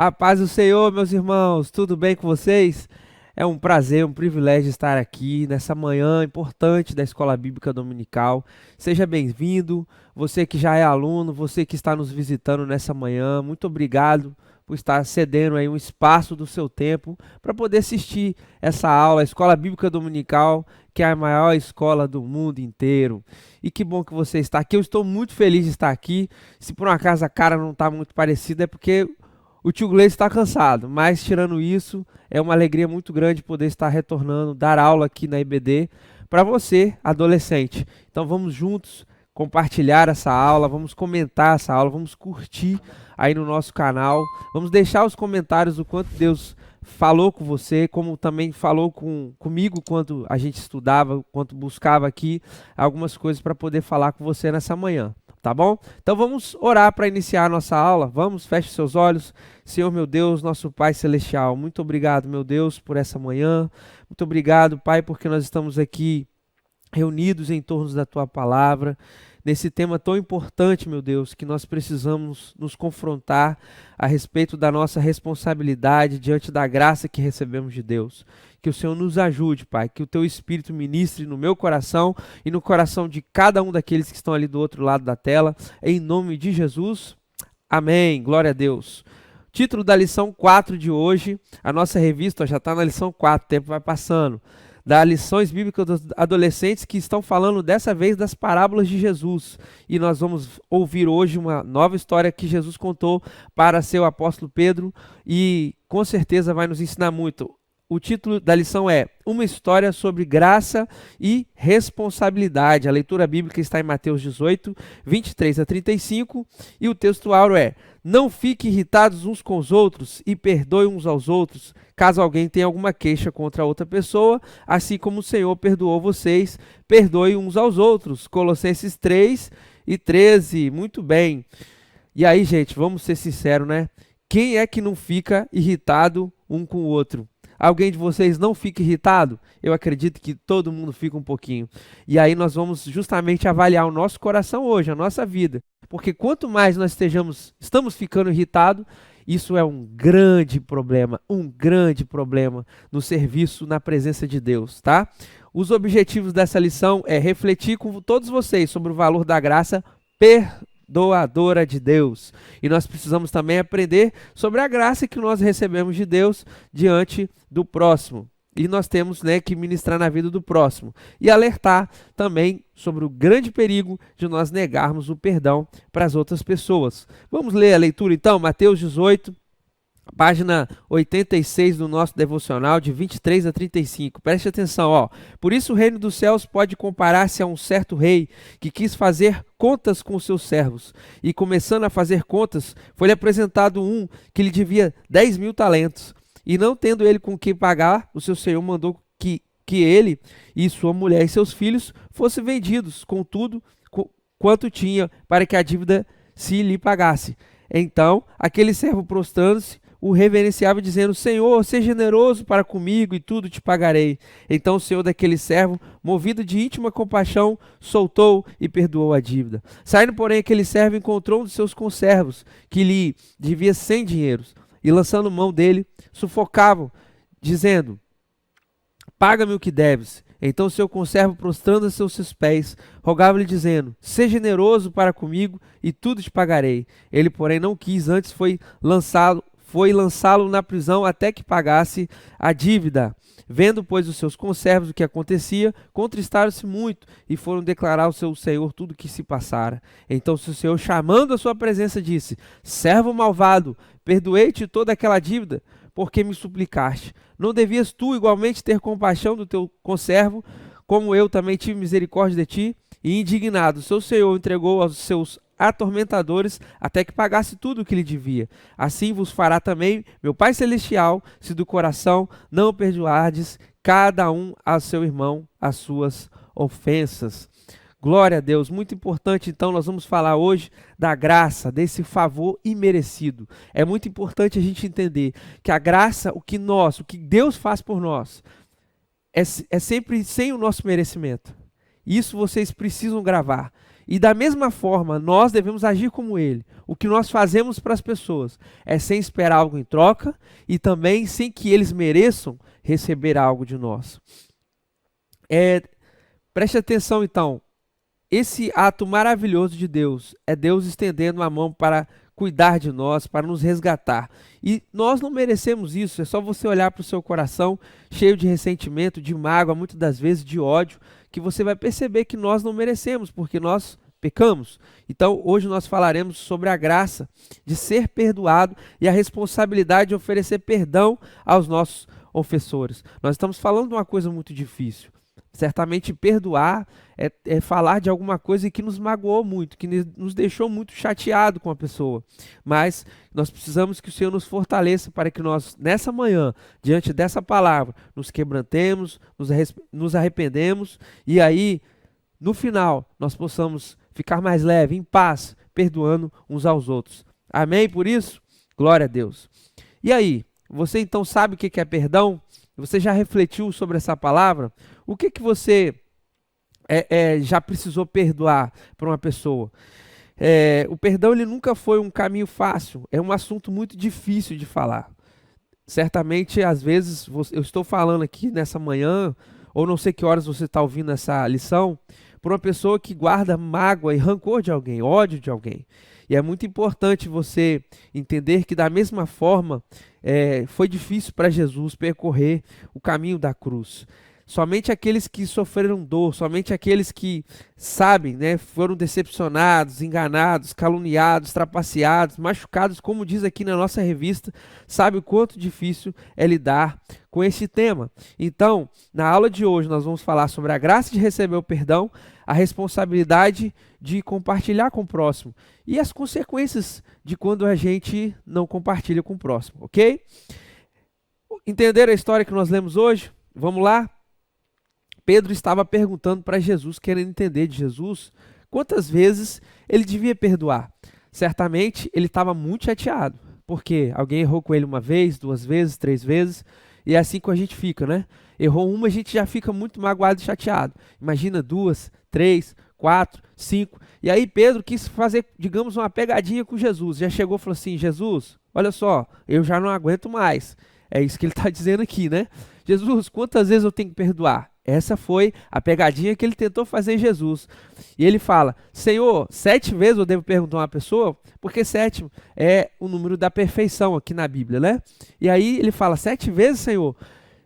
A paz do Senhor, meus irmãos, tudo bem com vocês? É um prazer, um privilégio estar aqui nessa manhã importante da Escola Bíblica Dominical. Seja bem-vindo, você que já é aluno, você que está nos visitando nessa manhã, muito obrigado por estar cedendo aí um espaço do seu tempo para poder assistir essa aula, a Escola Bíblica Dominical, que é a maior escola do mundo inteiro. E que bom que você está aqui, eu estou muito feliz de estar aqui. Se por um acaso a cara não está muito parecida, é porque o tio Gleice está cansado, mas tirando isso, é uma alegria muito grande poder estar retornando, dar aula aqui na IBD para você, adolescente. Então vamos juntos compartilhar essa aula, vamos comentar essa aula, vamos curtir aí no nosso canal, vamos deixar os comentários do quanto Deus falou com você, como também falou comigo quando a gente estudava, quando buscava aqui algumas coisas para poder falar com você nessa manhã. Tá bom? Então vamos orar para iniciar a nossa aula. Vamos, feche seus olhos. Senhor meu Deus, nosso Pai Celestial, muito obrigado, meu Deus, por essa manhã. Muito obrigado, Pai, porque nós estamos aqui reunidos em torno da Tua palavra, nesse tema tão importante, meu Deus, que nós precisamos nos confrontar a respeito da nossa responsabilidade diante da graça que recebemos de Deus. Que o Senhor nos ajude, Pai, que o Teu Espírito ministre no meu coração e no coração de cada um daqueles que estão ali do outro lado da tela, em nome de Jesus. Amém. Glória a Deus. Título da lição 4 de hoje, a nossa revista já está na lição 4, o tempo vai passando. Das lições bíblicas dos adolescentes que estão falando dessa vez das parábolas de Jesus. E nós vamos ouvir hoje uma nova história que Jesus contou para seu apóstolo Pedro e com certeza vai nos ensinar muito. O título da lição é Uma História sobre Graça e Responsabilidade. A leitura bíblica está em Mateus 18, 23 a 35 e o texto áureo é: Não fiquem irritados uns com os outros e perdoem uns aos outros, caso alguém tenha alguma queixa contra outra pessoa, assim como o Senhor perdoou vocês, perdoem uns aos outros. Colossenses 3 e 13, muito bem. E aí, gente, vamos ser sinceros, né? Quem é que não fica irritado um com o outro? Alguém de vocês não fica irritado? Eu acredito que todo mundo fica um pouquinho. E aí nós vamos justamente avaliar o nosso coração hoje, a nossa vida. Porque quanto mais nós estamos ficando irritados, isso é um grande problema no serviço, na presença de Deus, tá? Os objetivos dessa lição é refletir com todos vocês sobre o valor da graça perdoadora de Deus. E nós precisamos também aprender sobre a graça que nós recebemos de Deus diante do próximo. E nós temos, que ministrar na vida do próximo. E alertar também sobre o grande perigo de nós negarmos o perdão para as outras pessoas. Vamos ler a leitura então, Mateus 18, página 86 do nosso devocional, de 23 a 35. Preste atenção, ó. Por isso o reino dos céus pode comparar-se a um certo rei que quis fazer contas com os seus servos. E começando a fazer contas, foi-lhe apresentado um que lhe devia 10.000 talentos. E não tendo ele com que pagar, o seu senhor mandou que ele e sua mulher e seus filhos fossem vendidos, com tudo quanto tinha, para que a dívida se lhe pagasse. Então, aquele servo prostrando-se, o reverenciava dizendo: Senhor, seja generoso para comigo e tudo te pagarei. Então o senhor daquele servo, movido de íntima compaixão, soltou e perdoou a dívida. Saindo, porém, aquele servo encontrou um de seus conservos, que lhe devia 100 dinheiros, e lançando mão dele, sufocavam, dizendo: Paga-me o que deves. Então o seu conservo, prostrando-se aos seus pés, rogava-lhe dizendo: Seja generoso para comigo e tudo te pagarei. Ele, porém, não quis, antes foi lançá-lo na prisão até que pagasse a dívida. Vendo, pois, os seus conservos o que acontecia, contristaram-se muito e foram declarar ao seu senhor tudo o que se passara. Então seu senhor, chamando a sua presença, disse: Servo malvado, perdoei-te toda aquela dívida, porque me suplicaste. Não devias tu igualmente ter compaixão do teu conservo, como eu também tive misericórdia de ti? E indignado, seu senhor entregou aos seus atormentadores até que pagasse tudo o que lhe devia. Assim vos fará também meu Pai Celestial, se do coração não perdoardes cada um a seu irmão as suas ofensas. Glória a Deus, muito importante. Então nós vamos falar hoje da graça, desse favor imerecido. É muito importante a gente entender que a graça, o que Deus faz por nós, é sempre sem o nosso merecimento. Isso vocês precisam gravar. E da mesma forma, nós devemos agir como ele. O que nós fazemos para as pessoas é sem esperar algo em troca e também sem que eles mereçam receber algo de nós. Preste atenção então, esse ato maravilhoso de Deus é Deus estendendo a mão para cuidar de nós, para nos resgatar. E nós não merecemos isso, é só você olhar para o seu coração cheio de ressentimento, de mágoa, muitas das vezes de ódio, que você vai perceber que nós não merecemos, porque nós pecamos. Então, hoje nós falaremos sobre a graça de ser perdoado e a responsabilidade de oferecer perdão aos nossos ofensores. Nós estamos falando de uma coisa muito difícil. Certamente perdoar é falar de alguma coisa que nos magoou muito, que nos deixou muito chateado com a pessoa. Mas nós precisamos que o Senhor nos fortaleça para que nós, nessa manhã, diante dessa palavra, nos quebrantemos, nos arrependemos e aí, no final, nós possamos ficar mais leve, em paz, perdoando uns aos outros. Amém? Por isso, glória a Deus. E aí, você então sabe o que é perdão? Você já refletiu sobre essa palavra? O que você já precisou perdoar para uma pessoa? O perdão ele nunca foi um caminho fácil, é um assunto muito difícil de falar. Certamente, às vezes, eu estou falando aqui nessa manhã, ou não sei que horas você está ouvindo essa lição, por uma pessoa que guarda mágoa e rancor de alguém, ódio de alguém. E é muito importante você entender que da mesma forma foi difícil para Jesus percorrer o caminho da cruz. Somente aqueles que sofreram dor, somente aqueles que sabem, foram decepcionados, enganados, caluniados, trapaceados, machucados, como diz aqui na nossa revista, sabe o quanto difícil é lidar com esse tema. Então, na aula de hoje nós vamos falar sobre a graça de receber o perdão, a responsabilidade de compartilhar com o próximo e as consequências de quando a gente não compartilha com o próximo, ok? Entenderam a história que nós lemos hoje? Vamos lá? Pedro estava perguntando para Jesus, querendo entender de Jesus, quantas vezes ele devia perdoar. Certamente ele estava muito chateado, porque alguém errou com ele uma vez, 2 vezes, 3 vezes, e é assim que a gente fica, né? Errou uma, a gente já fica muito magoado e chateado. Imagina 2, 3, 4, 5. E aí Pedro quis fazer, digamos, uma pegadinha com Jesus. Já chegou e falou assim, Jesus, olha só, eu já não aguento mais. É isso que ele está dizendo aqui, né? Jesus, quantas vezes eu tenho que perdoar? Essa foi a pegadinha que ele tentou fazer em Jesus. E ele fala, Senhor, 7 vezes eu devo perguntar a uma pessoa? Porque 7 é o número da perfeição aqui na Bíblia, né? E aí ele fala, 7 vezes, Senhor?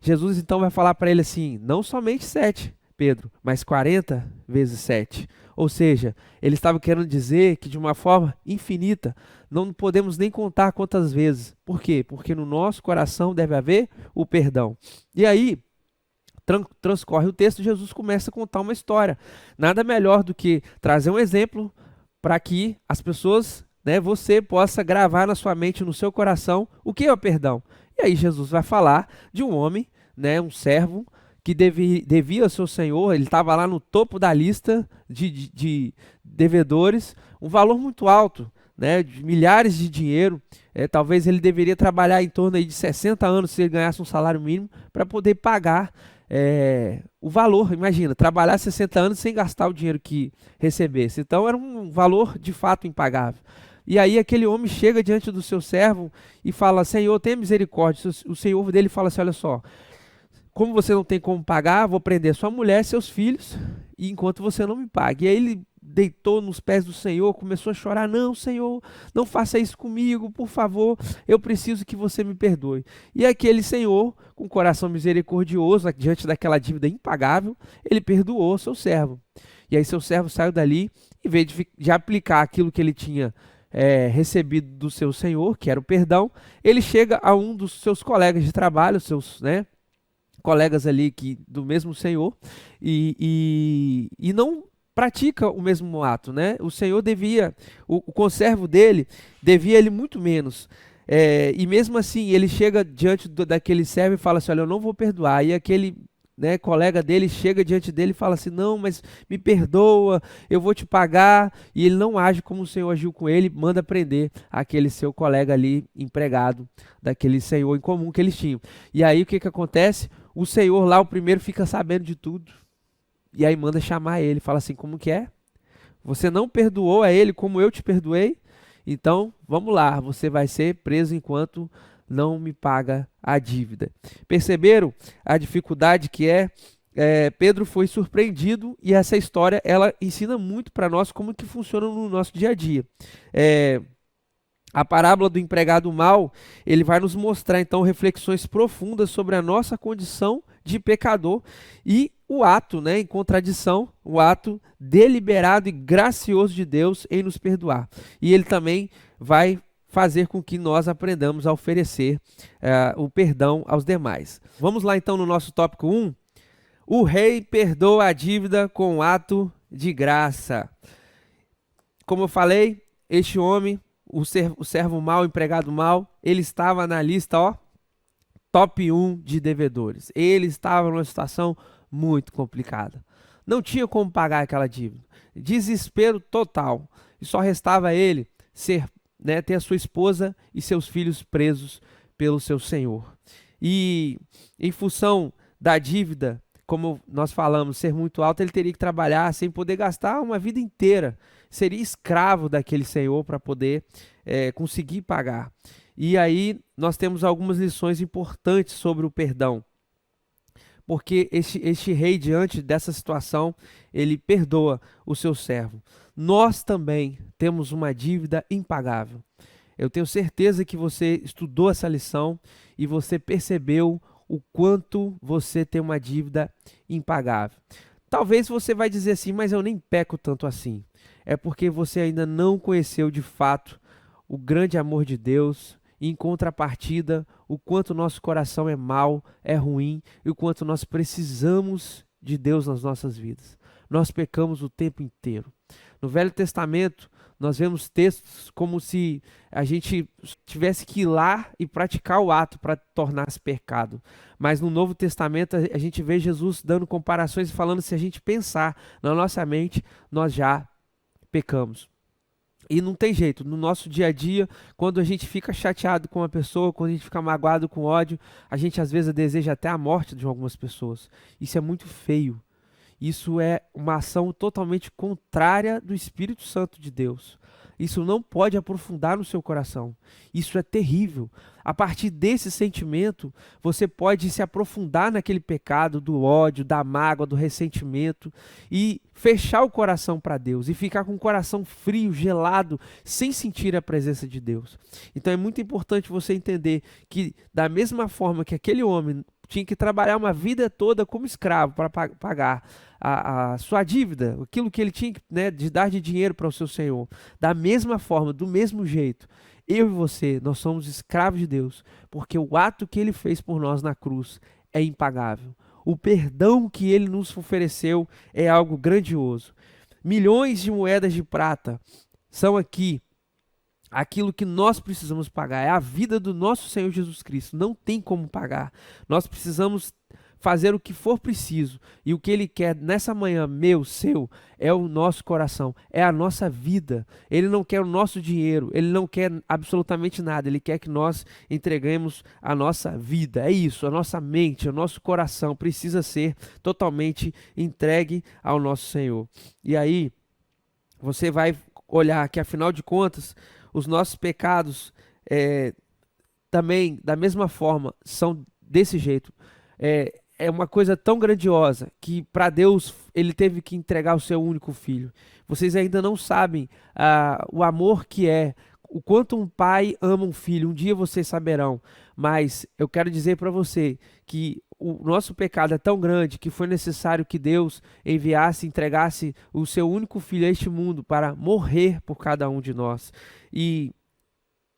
Jesus então vai falar para ele assim, não somente 7, Pedro, mas 40 vezes 7. Ou seja, ele estava querendo dizer que de uma forma infinita, não podemos nem contar quantas vezes. Por quê? Porque no nosso coração deve haver o perdão. E aí, transcorre o texto, Jesus começa a contar uma história. Nada melhor do que trazer um exemplo para que as pessoas, você possa gravar na sua mente, no seu coração, o que é o perdão. E aí Jesus vai falar de um homem, um servo, que devia ao seu senhor, ele estava lá no topo da lista de devedores, um valor muito alto, de milhares de dinheiro. Talvez ele deveria trabalhar em torno aí de 60 anos se ele ganhasse um salário mínimo para poder pagar o valor. Imagina, trabalhar 60 anos sem gastar o dinheiro que recebesse. Então era um valor de fato impagável. E aí aquele homem chega diante do seu servo e fala, Senhor, tenha misericórdia. O senhor dele fala assim, olha só, como você não tem como pagar, vou prender sua mulher, seus filhos, e enquanto você não me pague. E aí ele deitou nos pés do Senhor, começou a chorar, não, Senhor, não faça isso comigo, por favor, eu preciso que você me perdoe. E aquele Senhor, com coração misericordioso, diante daquela dívida impagável, ele perdoou seu servo. E aí seu servo saiu dali, em vez de aplicar aquilo que ele tinha recebido do seu Senhor, que era o perdão, ele chega a um dos seus colegas de trabalho, seus, colegas ali do mesmo Senhor, e não pratica o mesmo ato, O Senhor o conservo dele devia ele muito menos. E mesmo assim, ele chega diante daquele servo e fala assim, olha, eu não vou perdoar. E aquele colega dele chega diante dele e fala assim, não, mas me perdoa, eu vou te pagar. E ele não age como o Senhor agiu com ele, manda prender aquele seu colega ali, empregado daquele senhor em comum que eles tinham. E aí o que acontece? O senhor lá, o primeiro, fica sabendo de tudo. E aí manda chamar ele, fala assim, como que é? Você não perdoou a ele como eu te perdoei? Então, vamos lá, você vai ser preso enquanto não me paga a dívida. Perceberam a dificuldade que é? Pedro foi surpreendido e essa história ela ensina muito para nós como que funciona no nosso dia a dia. A parábola do empregado mau, ele vai nos mostrar então reflexões profundas sobre a nossa condição de pecador e o ato, né, em contradição, o ato deliberado e gracioso de Deus em nos perdoar. E ele também vai fazer com que nós aprendamos a oferecer o perdão aos demais. Vamos lá então no nosso tópico 1. O rei perdoa a dívida com um ato de graça. Como eu falei, este homem, o servo mau, o empregado mau, ele estava na lista, top 1 de devedores. Ele estava numa situação muito complicada. Não tinha como pagar aquela dívida. Desespero total. E só restava ele ter a sua esposa e seus filhos presos pelo seu senhor. E em função da dívida, como nós falamos, ser muito alta, ele teria que trabalhar sem poder gastar uma vida inteira. Seria escravo daquele senhor para poder conseguir pagar. E aí nós temos algumas lições importantes sobre o perdão. Porque este rei, diante dessa situação, ele perdoa o seu servo. Nós também temos uma dívida impagável. Eu tenho certeza que você estudou essa lição e você percebeu o quanto você tem uma dívida impagável. Talvez você vai dizer assim, mas eu nem peco tanto assim. É porque você ainda não conheceu de fato o grande amor de Deus, e em contrapartida, o quanto nosso coração é mau, é ruim, e o quanto nós precisamos de Deus nas nossas vidas. Nós pecamos o tempo inteiro. No Velho Testamento, nós vemos textos como se a gente tivesse que ir lá e praticar o ato para tornar-se pecado. Mas no Novo Testamento a gente vê Jesus dando comparações e falando se a gente pensar na nossa mente, nós já pecamos. E não tem jeito, no nosso dia a dia, quando a gente fica chateado com uma pessoa, quando a gente fica magoado com ódio, a gente às vezes deseja até a morte de algumas pessoas. Isso é muito feio. Isso é uma ação totalmente contrária do Espírito Santo de Deus. Isso não pode aprofundar no seu coração. Isso é terrível. A partir desse sentimento, você pode se aprofundar naquele pecado do ódio, da mágoa, do ressentimento e fechar o coração para Deus e ficar com o coração frio, gelado, sem sentir a presença de Deus. Então é muito importante você entender que da mesma forma que aquele homem tinha que trabalhar uma vida toda como escravo para pagar a sua dívida, aquilo que ele tinha de dar de dinheiro para o seu Senhor. Da mesma forma, do mesmo jeito, eu e você, nós somos escravos de Deus, porque o ato que ele fez por nós na cruz é impagável. O perdão que ele nos ofereceu é algo grandioso. Milhões de moedas de prata são aqui aquilo que nós precisamos pagar, é a vida do nosso Senhor Jesus Cristo. Não tem como pagar. Nós precisamos fazer o que for preciso. E o que Ele quer nessa manhã, meu, seu, é o nosso coração, é a nossa vida. Ele não quer o nosso dinheiro, Ele não quer absolutamente nada. Ele quer que nós entreguemos a nossa vida. É isso, a nossa mente, o nosso coração precisa ser totalmente entregue ao nosso Senhor. E aí, você vai olhar que, afinal de contas, os nossos pecados também, da mesma forma, são desse jeito. É uma coisa tão grandiosa que para Deus ele teve que entregar o seu único filho. Vocês ainda não sabem o amor que é, o quanto um pai ama um filho. Um dia vocês saberão, mas eu quero dizer para você que o nosso pecado é tão grande que foi necessário que Deus entregasse o seu único filho a este mundo para morrer por cada um de nós. E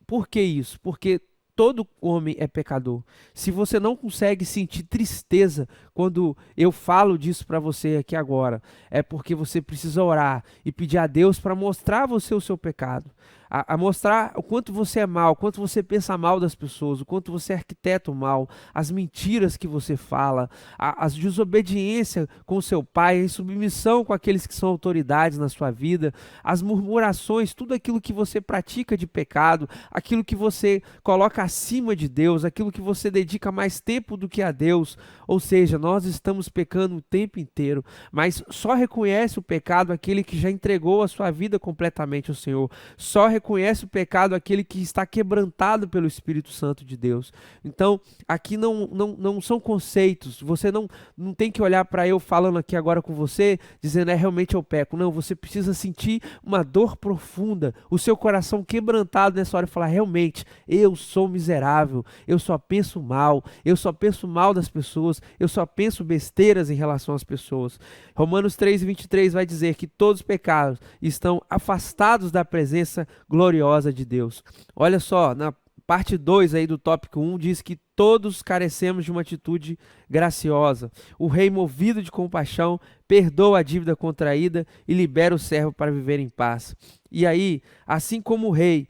por que isso? Porque todo homem é pecador. Se você não consegue sentir tristeza quando eu falo disso para você aqui agora, é porque você precisa orar e pedir a Deus para mostrar a você o seu pecado. A mostrar o quanto você é mal, o quanto você pensa mal das pessoas, o quanto você arquiteta o mal, as mentiras que você fala, as desobediências com o seu pai, a insubmissão com aqueles que são autoridades na sua vida, as murmurações, tudo aquilo que você pratica de pecado, aquilo que você coloca acima de Deus, aquilo que você dedica mais tempo do que a Deus. Ou seja, nós estamos pecando o tempo inteiro, mas só reconhece o pecado aquele que já entregou a sua vida completamente ao Senhor. Só reconhece o pecado aquele que está quebrantado pelo Espírito Santo de Deus. Então, aqui não são conceitos. Você não tem que olhar para eu falando aqui agora com você, dizendo, realmente eu peco. Não, você precisa sentir uma dor profunda, o seu coração quebrantado nessa hora e falar, realmente, eu sou miserável, eu só penso mal, eu só penso mal das pessoas, eu só penso besteiras em relação às pessoas. Romanos 3:23 vai dizer que todos os pecados estão afastados da presença gloriosa de Deus. Olha só, na parte 2 aí do tópico 1 diz que todos carecemos de uma atitude graciosa. O rei, movido de compaixão, perdoa a dívida contraída e libera o servo para viver em paz. E aí, assim como o rei,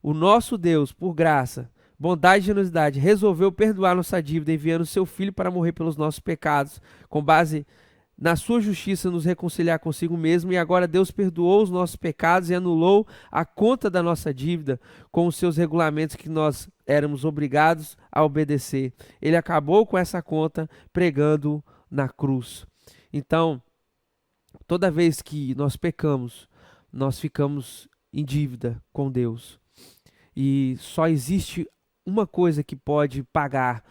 o nosso Deus, por graça, bondade e generosidade, resolveu perdoar nossa dívida, enviando seu Filho para morrer pelos nossos pecados, com base na sua justiça nos reconciliar consigo mesmo, e agora Deus perdoou os nossos pecados e anulou a conta da nossa dívida com os seus regulamentos que nós éramos obrigados a obedecer. Ele acabou com essa conta pregando na cruz. Então, toda vez que nós pecamos, nós ficamos em dívida com Deus. E só existe uma coisa que pode pagar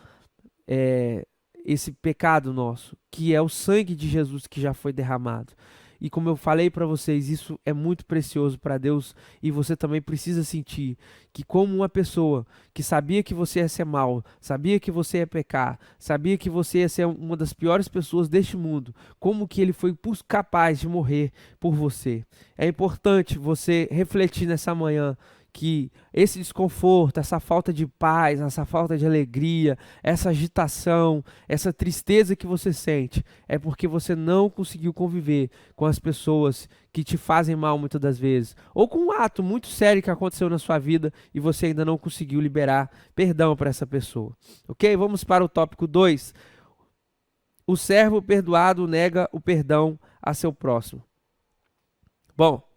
esse pecado nosso, que é o sangue de Jesus que já foi derramado. E como eu falei para vocês, isso é muito precioso para Deus, e você também precisa sentir que, como uma pessoa que sabia que você ia ser mal, sabia que você ia pecar, sabia que você ia ser uma das piores pessoas deste mundo, como que ele foi capaz de morrer por você. É importante você refletir nessa manhã que esse desconforto, essa falta de paz, essa falta de alegria, essa agitação, essa tristeza que você sente, é porque você não conseguiu conviver com as pessoas que te fazem mal muitas das vezes, ou com um ato muito sério que aconteceu na sua vida e você ainda não conseguiu liberar perdão para essa pessoa. Ok? Vamos para o tópico 2. O servo perdoado nega o perdão a seu próximo. Bom,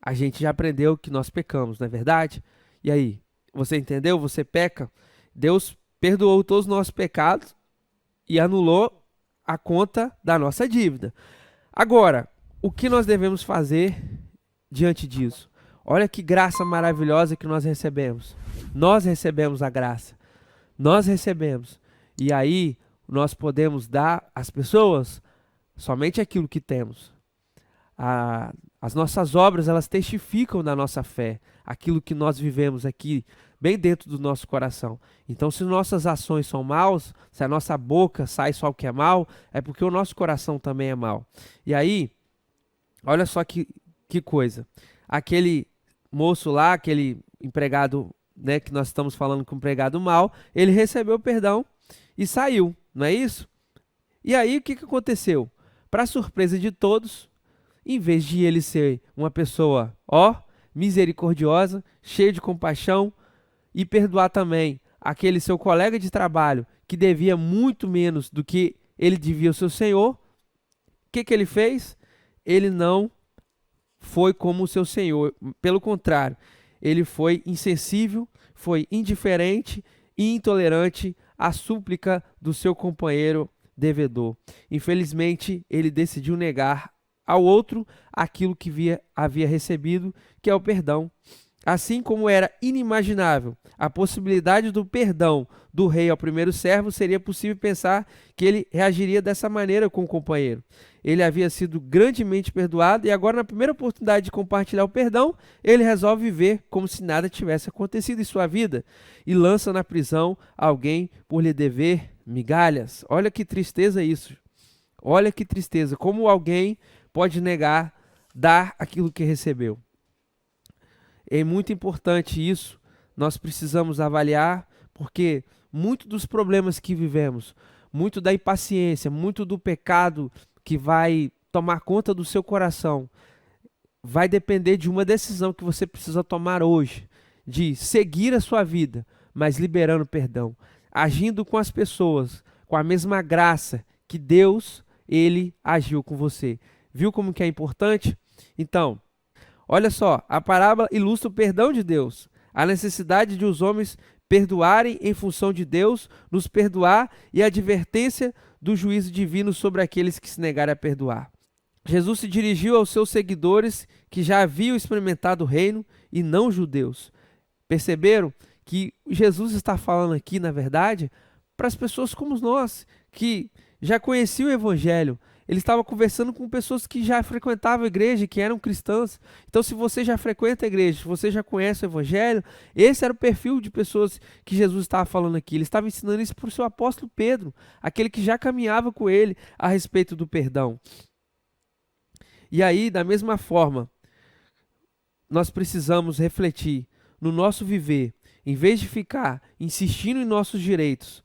a gente já aprendeu que nós pecamos, não é verdade? E aí, você entendeu? Você peca? Deus perdoou todos os nossos pecados e anulou a conta da nossa dívida. Agora, o que nós devemos fazer diante disso? Olha que graça maravilhosa que nós recebemos. Nós recebemos a graça. Nós recebemos. E aí, nós podemos dar às pessoas somente aquilo que temos. As nossas obras, elas testificam da nossa fé, aquilo que nós vivemos aqui, bem dentro do nosso coração. Então, se nossas ações são maus, se a nossa boca sai só o que é mal, é porque o nosso coração também é mau. E aí, olha só que coisa. Aquele moço lá, aquele empregado, né, que nós estamos falando com empregado mau, ele recebeu perdão e saiu, não é isso? E aí, o que aconteceu? Para surpresa de todos, em vez de ele ser uma pessoa, misericordiosa, cheia de compaixão, e perdoar também aquele seu colega de trabalho que devia muito menos do que ele devia ao seu senhor, o que ele fez? Ele não foi como o seu senhor, pelo contrário, ele foi insensível, foi indiferente e intolerante à súplica do seu companheiro devedor. Infelizmente, ele decidiu negar ao outro aquilo que havia recebido, que é o perdão. Assim como era inimaginável a possibilidade do perdão do rei ao primeiro servo, seria possível pensar que ele reagiria dessa maneira com o companheiro. Ele havia sido grandemente perdoado e agora, na primeira oportunidade de compartilhar o perdão, ele resolve viver como se nada tivesse acontecido em sua vida e lança na prisão alguém por lhe dever migalhas. Olha que tristeza isso. Olha que tristeza. Como alguém pode negar dar aquilo que recebeu. É muito importante isso, nós precisamos avaliar, porque muito dos problemas que vivemos, muito da impaciência, muito do pecado que vai tomar conta do seu coração, vai depender de uma decisão que você precisa tomar hoje, de seguir a sua vida, mas liberando perdão, agindo com as pessoas, com a mesma graça que Deus, ele agiu com você. Viu como que é importante? Então, olha só, a parábola ilustra o perdão de Deus, a necessidade de os homens perdoarem em função de Deus nos perdoar e a advertência do juízo divino sobre aqueles que se negarem a perdoar. Jesus se dirigiu aos seus seguidores que já haviam experimentado o reino e não judeus. Perceberam que Jesus está falando aqui, na verdade, para as pessoas como nós, que já conheciam o Evangelho. Ele estava conversando com pessoas que já frequentavam a igreja, que eram cristãs. Então, se você já frequenta a igreja, se você já conhece o Evangelho, esse era o perfil de pessoas que Jesus estava falando aqui. Ele estava ensinando isso para o seu apóstolo Pedro, aquele que já caminhava com ele a respeito do perdão. E aí, da mesma forma, nós precisamos refletir no nosso viver, em vez de ficar insistindo em nossos direitos.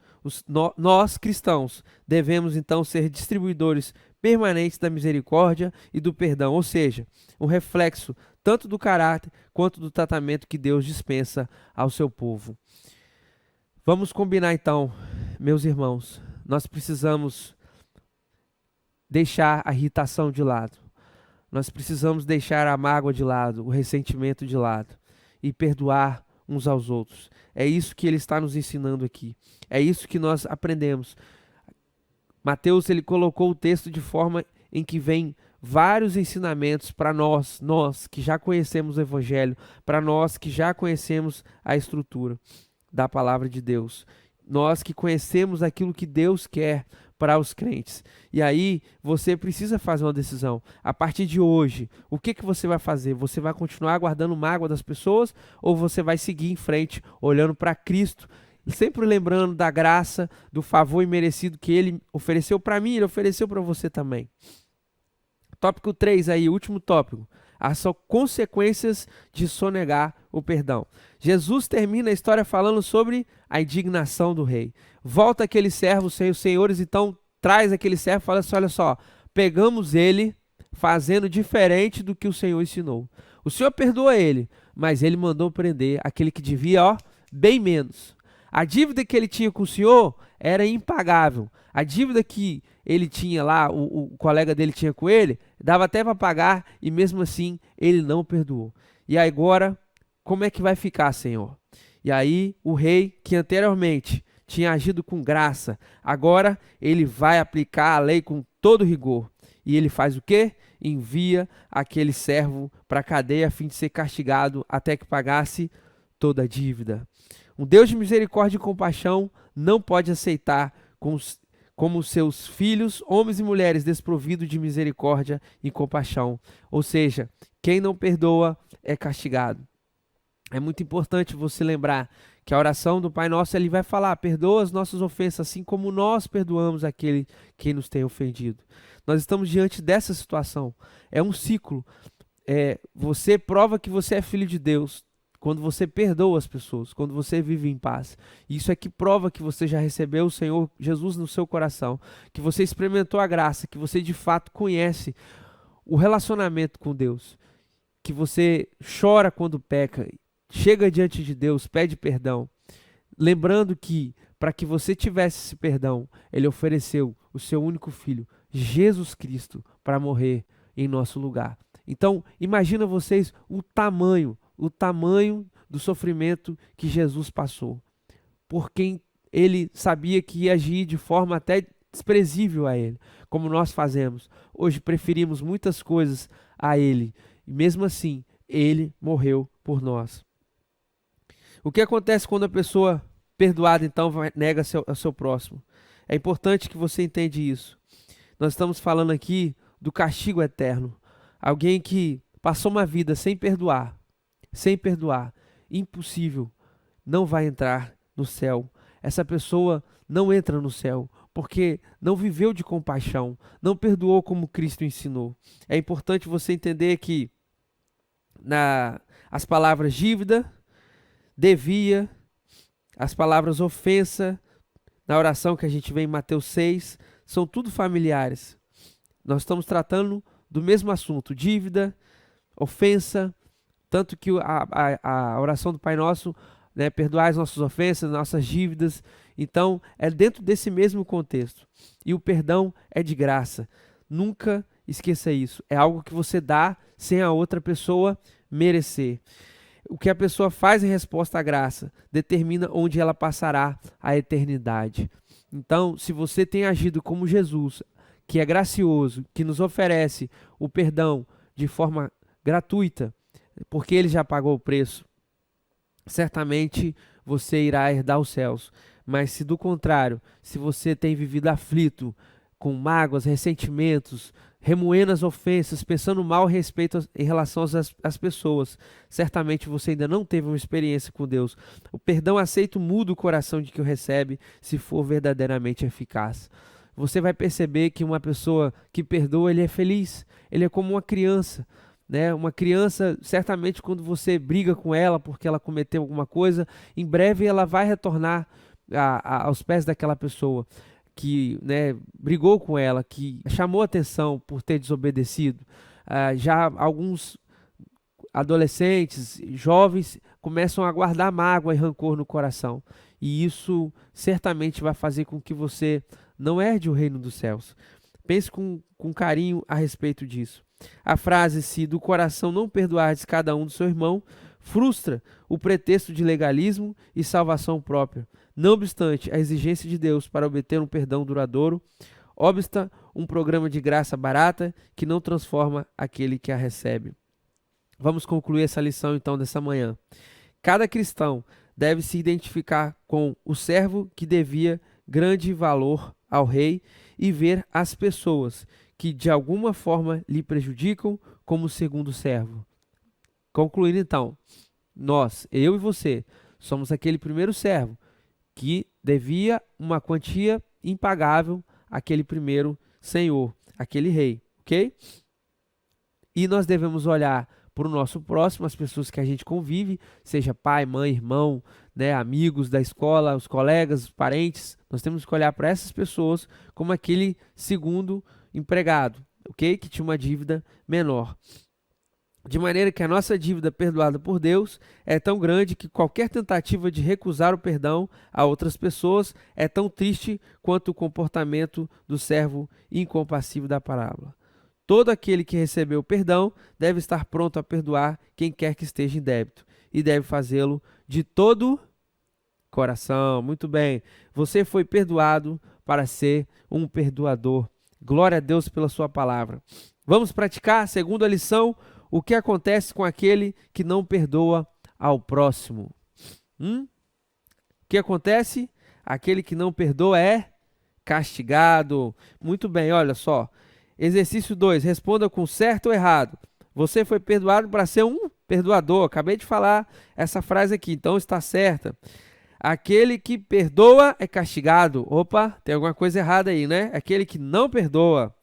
Nós, cristãos, devemos então ser distribuidores permanentes da misericórdia e do perdão, ou seja, um reflexo tanto do caráter quanto do tratamento que Deus dispensa ao seu povo. Vamos combinar então, meus irmãos, nós precisamos deixar a irritação de lado. Nós precisamos deixar a mágoa de lado, o ressentimento de lado e perdoar uns aos outros. É isso que ele está nos ensinando aqui. É isso que nós aprendemos. Mateus, ele colocou o texto de forma em que vem vários ensinamentos para nós que já conhecemos o Evangelho, para nós que já conhecemos a estrutura da palavra de Deus. Nós que conhecemos aquilo que Deus quer para os crentes. E aí você precisa fazer uma decisão. A partir de hoje, o que você vai fazer? Você vai continuar guardando mágoa das pessoas ou você vai seguir em frente, olhando para Cristo, sempre lembrando da graça, do favor imerecido que Ele ofereceu para mim, Ele ofereceu para você também. Tópico 3 aí, último tópico. As consequências de sonegar o perdão. Jesus termina a história falando sobre a indignação do rei. Volta aquele servo, os senhores então traz aquele servo e fala assim, olha só, pegamos ele fazendo diferente do que o Senhor ensinou. O Senhor perdoa ele, mas ele mandou prender aquele que devia, bem menos. A dívida que ele tinha com o Senhor era impagável. A dívida que ele tinha lá, o colega dele tinha com ele, dava até para pagar e mesmo assim ele não perdoou. E agora, como é que vai ficar, Senhor? E aí o rei, que anteriormente tinha agido com graça, agora ele vai aplicar a lei com todo rigor. E ele faz o quê? Envia aquele servo para a cadeia a fim de ser castigado até que pagasse toda a dívida. Um Deus de misericórdia e compaixão não pode aceitar como seus filhos, homens e mulheres desprovidos de misericórdia e compaixão. Ou seja, quem não perdoa é castigado. É muito importante você lembrar que a oração do Pai Nosso, ele vai falar, perdoa as nossas ofensas, assim como nós perdoamos aquele que nos tem ofendido. Nós estamos diante dessa situação. É um ciclo. Você prova que você é filho de Deus quando você perdoa as pessoas, quando você vive em paz. Isso é que prova que você já recebeu o Senhor Jesus no seu coração, que você experimentou a graça, que você de fato conhece o relacionamento com Deus, que você chora quando peca, chega diante de Deus, pede perdão, lembrando que para que você tivesse esse perdão, Ele ofereceu o seu único Filho, Jesus Cristo, para morrer em nosso lugar. Então, imagina vocês o tamanho do sofrimento que Jesus passou, por quem Ele sabia que ia agir de forma até desprezível a Ele, como nós fazemos. Hoje preferimos muitas coisas a Ele, e mesmo assim, Ele morreu por nós. O que acontece quando a pessoa perdoada, então, nega ao seu próximo? É importante que você entenda isso. Nós estamos falando aqui do castigo eterno. Alguém que passou uma vida sem perdoar, impossível, não vai entrar no céu. Essa pessoa não entra no céu, porque não viveu de compaixão, não perdoou como Cristo ensinou. É importante você entender que as palavras dívida, devia, as palavras ofensa, na oração que a gente vê em Mateus 6, são tudo familiares. Nós estamos tratando do mesmo assunto, dívida, ofensa, tanto que a oração do Pai Nosso, né, perdoar as nossas ofensas, nossas dívidas. Então, é dentro desse mesmo contexto. E o perdão é de graça. Nunca esqueça isso. É algo que você dá sem a outra pessoa merecer. O que a pessoa faz em resposta à graça determina onde ela passará a eternidade. Então, se você tem agido como Jesus, que é gracioso, que nos oferece o perdão de forma gratuita, porque ele já pagou o preço, certamente você irá herdar os céus. Mas se do contrário, se você tem vivido aflito, com mágoas, ressentimentos, remoendo as ofensas, pensando mal a respeito em relação às pessoas, certamente você ainda não teve uma experiência com Deus. O perdão aceito muda o coração de quem o recebe, se for verdadeiramente eficaz. Você vai perceber que uma pessoa que perdoa, ele é feliz, ele é como uma criança. Né? Uma criança, certamente quando você briga com ela porque ela cometeu alguma coisa, em breve ela vai retornar aos pés daquela pessoa que, né, brigou com ela, que chamou atenção por ter desobedecido. Já alguns adolescentes, jovens, começam a guardar mágoa e rancor no coração. E isso certamente vai fazer com que você não herde o reino dos céus. Pense com carinho a respeito disso. A frase, se do coração não perdoardes cada um do seu irmão, frustra o pretexto de legalismo e salvação própria. Não obstante, a exigência de Deus para obter um perdão duradouro obsta um programa de graça barata que não transforma aquele que a recebe. Vamos concluir essa lição então dessa manhã. Cada cristão deve se identificar com o servo que devia grande valor ao rei e ver as pessoas que de alguma forma lhe prejudicam como segundo servo. Concluindo então, nós, eu e você, somos aquele primeiro servo que devia uma quantia impagável àquele primeiro senhor, aquele rei, ok? E nós devemos olhar para o nosso próximo, as pessoas que a gente convive, seja pai, mãe, irmão, né, amigos da escola, os colegas, os parentes. Nós temos que olhar para essas pessoas como aquele segundo empregado, ok? Que tinha uma dívida menor. De maneira que a nossa dívida perdoada por Deus é tão grande que qualquer tentativa de recusar o perdão a outras pessoas é tão triste quanto o comportamento do servo incompassível da parábola. Todo aquele que recebeu o perdão deve estar pronto a perdoar quem quer que esteja em débito e deve fazê-lo de todo coração. Muito bem, você foi perdoado para ser um perdoador. Glória a Deus pela sua palavra. Vamos praticar, segundo a lição, o que acontece com aquele que não perdoa ao próximo. O que acontece? Aquele que não perdoa é castigado. Muito bem, olha só. Exercício 2, responda com certo ou errado. Você foi perdoado para ser um perdoador. Acabei de falar essa frase aqui, então está certa. Aquele que perdoa é castigado. Opa, tem alguma coisa errada aí, né? Aquele que não perdoa.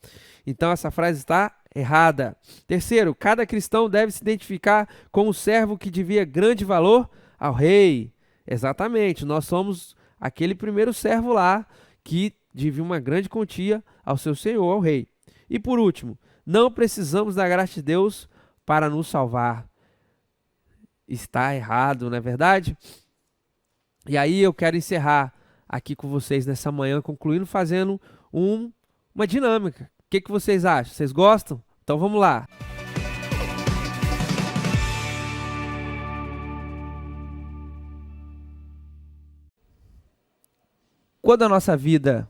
Então essa frase está errada. Terceiro, cada cristão deve se identificar com o servo que devia grande valor ao rei. Exatamente, nós somos aquele primeiro servo lá que devia uma grande quantia ao seu senhor, ao rei. E por último, não precisamos da graça de Deus para nos salvar. Está errado, não é verdade? E aí eu quero encerrar aqui com vocês nessa manhã, concluindo fazendo uma dinâmica. O que vocês acham? Vocês gostam? Então vamos lá. Quando a nossa vida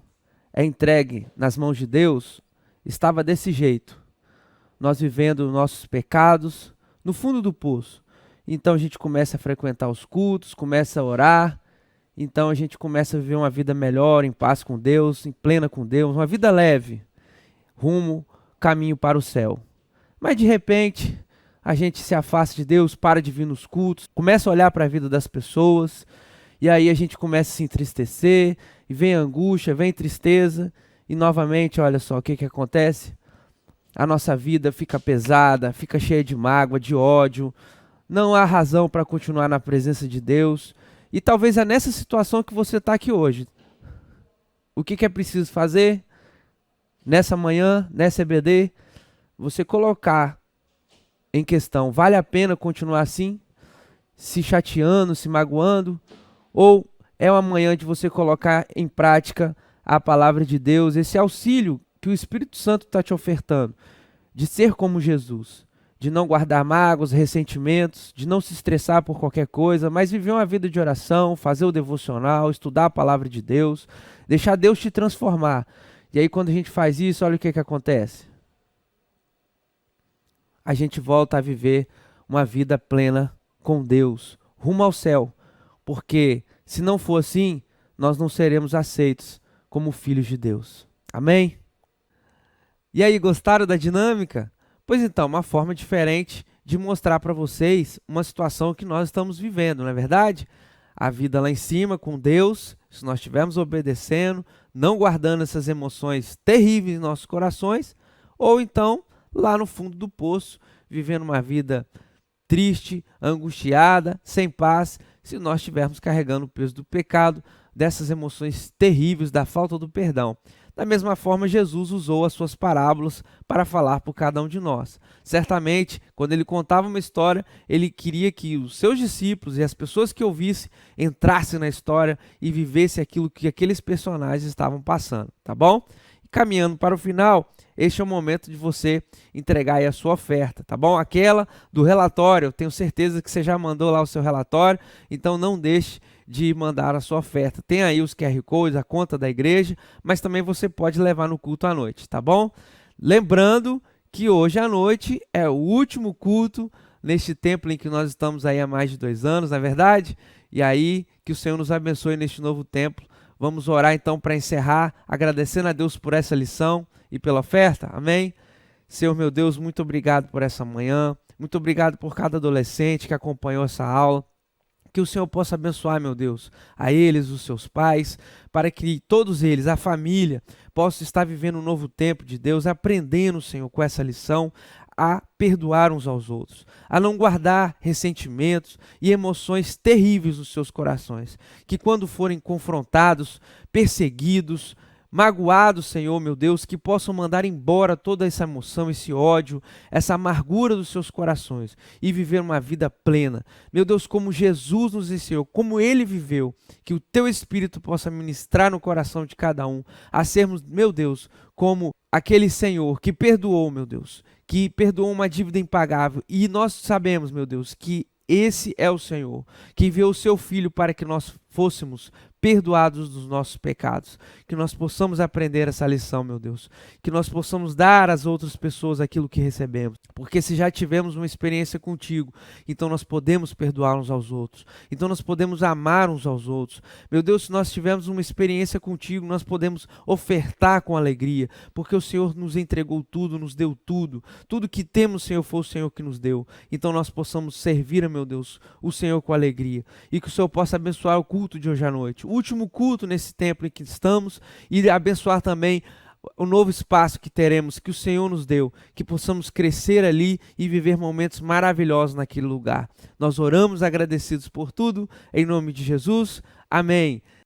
é entregue nas mãos de Deus, estava desse jeito. Nós vivendo nossos pecados no fundo do poço. Então a gente começa a frequentar os cultos, começa a orar. Então a gente começa a viver uma vida melhor, em paz com Deus, em plena com Deus, uma vida leve, rumo, caminho para o céu. Mas de repente, a gente se afasta de Deus, para de vir nos cultos, começa a olhar para a vida das pessoas, e aí a gente começa a se entristecer, e vem angústia, vem tristeza, e novamente, olha só, o que acontece? A nossa vida fica pesada, fica cheia de mágoa, de ódio, não há razão para continuar na presença de Deus, e talvez é nessa situação que você está aqui hoje. O que é preciso fazer? Nessa manhã, nessa EBD, você colocar em questão, vale a pena continuar assim? Se chateando, se magoando? Ou é uma manhã de você colocar em prática a palavra de Deus, esse auxílio que o Espírito Santo está te ofertando, de ser como Jesus, de não guardar mágoas, ressentimentos, de não se estressar por qualquer coisa, mas viver uma vida de oração, fazer o devocional, estudar a palavra de Deus, deixar Deus te transformar. E aí quando a gente faz isso, olha o que acontece. A gente volta a viver uma vida plena com Deus, rumo ao céu. Porque se não for assim, nós não seremos aceitos como filhos de Deus. Amém? E aí, gostaram da dinâmica? Pois então, uma forma diferente de mostrar para vocês uma situação que nós estamos vivendo, não é verdade? A vida lá em cima com Deus, se nós estivermos obedecendo, não guardando essas emoções terríveis em nossos corações, ou então lá no fundo do poço, vivendo uma vida triste, angustiada, sem paz, se nós estivermos carregando o peso do pecado, dessas emoções terríveis, da falta do perdão. Da mesma forma, Jesus usou as suas parábolas para falar por cada um de nós. Certamente, quando ele contava uma história, ele queria que os seus discípulos e as pessoas que ouvissem entrassem na história e vivessem aquilo que aqueles personagens estavam passando, tá bom? E caminhando para o final, este é o momento de você entregar aí a sua oferta, tá bom? Aquela do relatório, eu tenho certeza que você já mandou lá o seu relatório, então não deixe de mandar a sua oferta. Tem aí os QR Codes, a conta da igreja, mas também você pode levar no culto à noite, tá bom? Lembrando que hoje à noite é o último culto neste templo em que nós estamos aí há mais de 2 anos, não é verdade? E aí, que o Senhor nos abençoe neste novo templo. Vamos orar então para encerrar, agradecendo a Deus por essa lição e pela oferta, amém? Senhor meu Deus, muito obrigado por essa manhã, muito obrigado por cada adolescente que acompanhou essa aula. Que o Senhor possa abençoar, meu Deus, a eles, os seus pais, para que todos eles, a família, possam estar vivendo um novo tempo de Deus, aprendendo, Senhor, com essa lição, a perdoar uns aos outros, a não guardar ressentimentos e emoções terríveis nos seus corações, que quando forem confrontados, perseguidos, magoados, Senhor, meu Deus, que possam mandar embora toda essa emoção, esse ódio, essa amargura dos seus corações e viver uma vida plena. Meu Deus, como Jesus nos ensinou, como Ele viveu, que o Teu Espírito possa ministrar no coração de cada um, a sermos, meu Deus, como aquele Senhor que perdoou, meu Deus, que perdoou uma dívida impagável. E nós sabemos, meu Deus, que esse é o Senhor, que enviou o seu Filho para que nós fôssemos perdoados dos nossos pecados, que nós possamos aprender essa lição, meu Deus, que nós possamos dar às outras pessoas aquilo que recebemos, porque se já tivemos uma experiência contigo, então nós podemos perdoar uns aos outros, então nós podemos amar uns aos outros, meu Deus, se nós tivermos uma experiência contigo, nós podemos ofertar com alegria, porque o Senhor nos entregou tudo, nos deu tudo, tudo que temos, Senhor, foi o Senhor que nos deu, então nós possamos servir, meu Deus, o Senhor com alegria, e que o Senhor possa abençoar o culto de hoje à noite, o último culto nesse templo em que estamos, e abençoar também o novo espaço que teremos, que o Senhor nos deu, que possamos crescer ali e viver momentos maravilhosos naquele lugar. Nós oramos agradecidos por tudo, em nome de Jesus, amém.